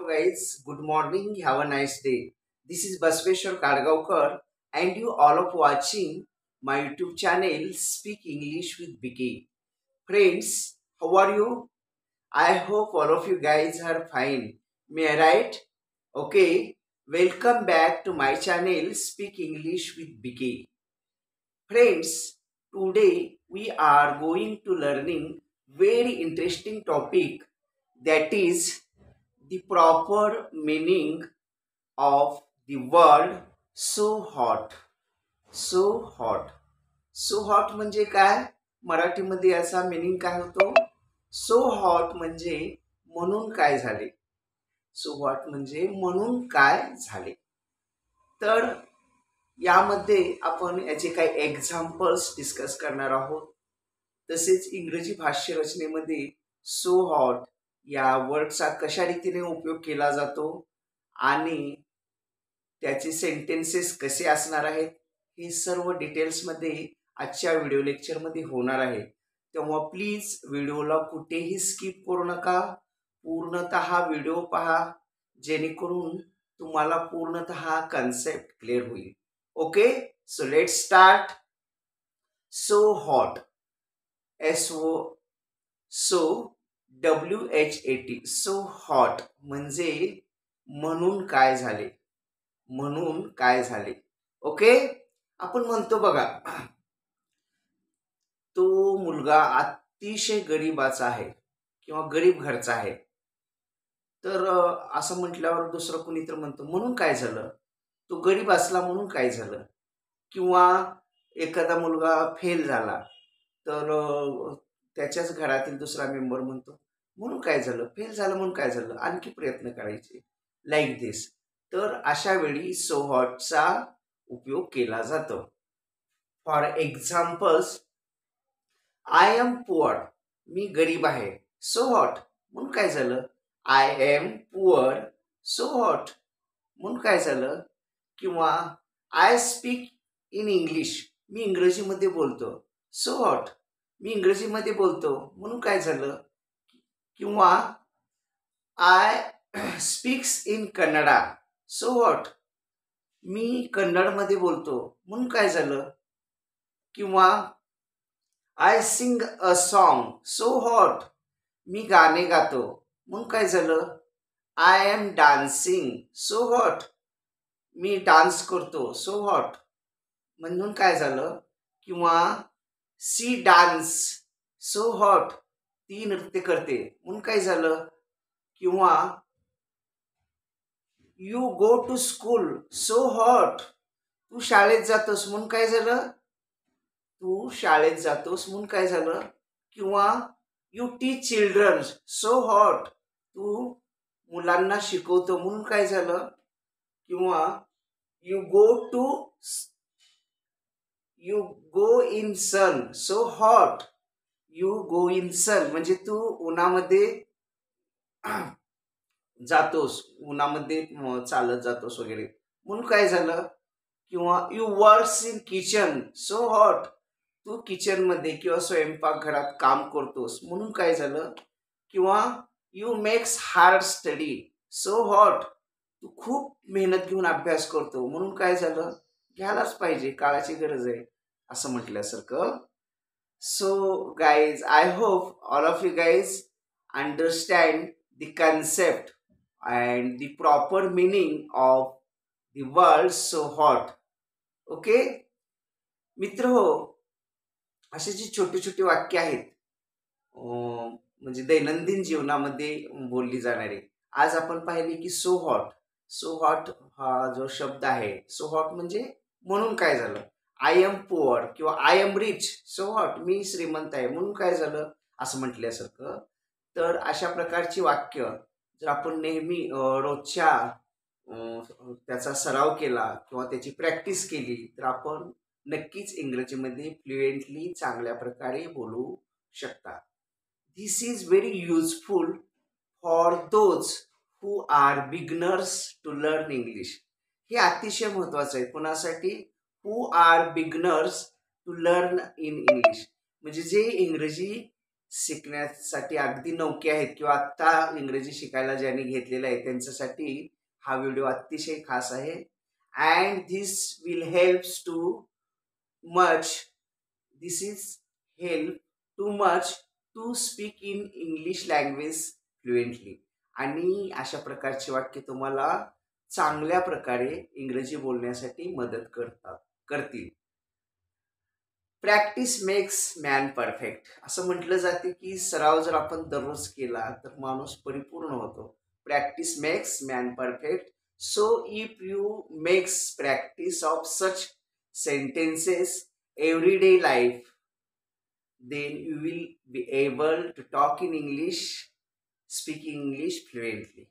guys. Good morning. Have a nice day. This is Basveshwar Kadgaonkar and you all of watching my YouTube channel Speak English with Vicky. Friends, how are you? I hope all of you guys are fine. May I right? Okay. Welcome back to my channel Speak English with Vicky. Friends, today we are going to learning very interesting topic, that is the proper meaning of the word so hot. So hot. So hot म्हणजे काय? मराठीमध्ये याचा meaning काय होतो? So hot म्हणजे म्हणून काय झाले. सो हॉट म्हणजे म्हणून काय झाले. तर यामध्ये आपण याचे काही एक्झाम्पल्स डिस्कस करणार आहोत. तसेच इंग्रजी भाष्य रचनेमध्ये सो हॉट या वर्डचा कशा रीतीने उपयोग केला जातो आणि त्याचे सेंटेन्सेस कसे असणार आहेत हे सर्व डिटेल्समध्ये आजच्या व्हिडिओ लेक्चरमध्ये होणार आहे. तेव्हा प्लीज व्हिडिओला कुठेही स्किप करू नका. पूर्णतः व्हिडिओ पहा जेणेकरून तुम्हाला पूर्णतः कन्सेप्ट क्लिअर होईल. Okay, so let's start. So hot, SO so WHAT, so hot म्हणजे म्हणून काय झाले. म्हणून काय झाले. ओके, आपण म्हणतो बघा, तो मुलगा अतिशय गरीबाचा आहे किंवा गरीब घरचा आहे. तर असं म्हटल्यावर दुसरं कुणी तर म्हणतो म्हणून काय झालं, तो गरीब असला म्हणून काय झालं. किंवा एखादा मुलगा फेल झाला तर त्याच्याच घरातील दुसरा मेंबर म्हणतो म्हणून काय झालं, फेल झालं म्हणून काय झालं, आणखी प्रयत्न करायचे, लाईक दिस. तर अशा वेळी सो हॉटचा उपयोग केला जातो. For examples, I am poor, मी गरीब आहे. सो हॉट म्हणून काय झालं, I am poor so hot म्हणून काय झालं. किंवा आय स्पीक इन इंग्लिश, मी इंग्रजीमध्ये बोलतो. सो हॉट, मी इंग्रजीमध्ये बोलतो म्हणून काय झालं. किंवा I speaks in Kannada so hot, मी कन्नडमध्ये बोलतो म्हणून काय झालं. किंवा I sing a song so hot, मी गाणे गातो म्हणून काय झालं. I am dancing so hot, मी डान्स करतो सो हॉट म्हणून काय झालं. किंवा सी डान्स सो हॉट, ती नृत्य करते म्हणून काय झालं. किंवा you go to school so hot, तू शाळेत जातोस म्हणून काय झालं. तू शाळेत जातोस म्हणून काय झालं. किंवा you teach children so hot, तू मुलांना शिकवतो म्हणून काय झालं. किंवा you go in sun so hot, you go in sun म्हणजे तू उन्हामध्ये जातोस, उन्हामध्ये चालत जातोस वगैरे म्हणून काय झालं. किंवा you works in kitchen so hot, तू किचनमध्ये किंवा स्वयंपाकघरात काम करतोस म्हणून काय झालं. किंवा you makes hard study so hot, तू खूप मेहनत घेऊन अभ्यास करतो म्हणून काय झालं. घ्यायलाच पाहिजे, काळाची गरज आहे असं म्हटल्यासारखं. So guys, I hope all of you guys understand the concept and the proper meaning of the word so hot. Okay मित्र हो, असे जी छोटी छोटी वाक्य आहेत म्हणजे दैनंदिन जीवनामध्ये बोलली जाणारी, आज आपण पाहिली की सो हॉट. सो हॉट हा जो शब्द आहे, सो हॉट म्हणजे म्हणून काय झालं. आय एम पुअर किंवा I am rich so hot, मी श्रीमंत आहे म्हणून काय झालं असं म्हटल्यासारखं. तर अशा प्रकारची वाक्य जर आपण नेहमी रोजच्या त्याचा सराव केला किंवा त्याची प्रॅक्टिस केली तर आपण नक्कीच इंग्रजीमध्ये फ्लुएंटली चांगल्या प्रकारे बोलू शकता. This is very useful for those who are beginners to learn English. हे अतिशय महत्त्वाचं आहे कोणासाठी, who are beginners to learn in English, म्हणजे जे इंग्रजी शिकण्यासाठी अगदी नवखे आहेत किंवा आत्ता इंग्रजी शिकायला ज्यांनी घेतलेलं आहे त्यांच्यासाठी हा व्हिडिओ अतिशय खास आहे. And this will helps to much this is help to much to speak in English language fluently. आणि अशा प्रकारचे वाक्य तुम्हाला चांगल्या प्रकारे इंग्रजी बोलण्यासाठी मदत करतील. प्रॅक्टिस मेक्स मॅन परफेक्ट असं म्हटलं जाते की सराव जर आपण दररोज केला तर माणूस परिपूर्ण होतो. Practice makes man perfect. So if you makes practice of such sentences everyday life, then you will be able to talk in English, speak English fluently.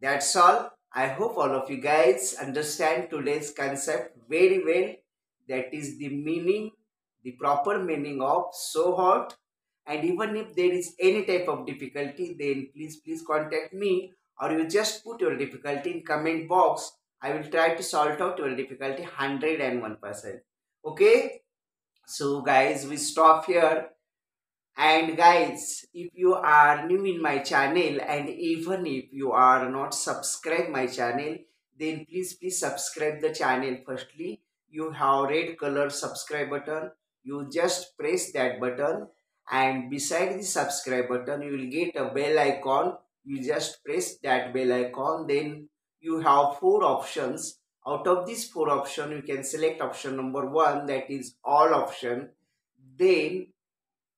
That's all. I hope all of you guys understand today's concept very well. That is the meaning, the proper meaning of so hot. And even if there is any type of difficulty, then please contact me, or you just put your difficulty in comment box. I will try to solve out your difficulty 101%. Okay? So guys, we stop here. And guys, if you are new in my channel and even if you are not subscribe my channel, then please subscribe the channel. Firstly, you have red color subscribe button. You just press that button, and beside the subscribe button you will get a bell icon. You just press that bell icon. Then you have four options. Out of these four options, you can select option number 1, that is all option. Then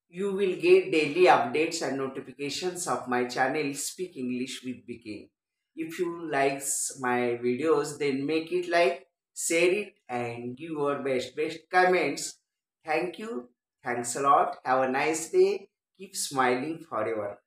you will get daily updates and notifications of my channel Speak English with BK. If you like my videos, then make it like, share it, and give your best comments. Thank you. Thanks a lot. Have a nice day. Keep smiling forever.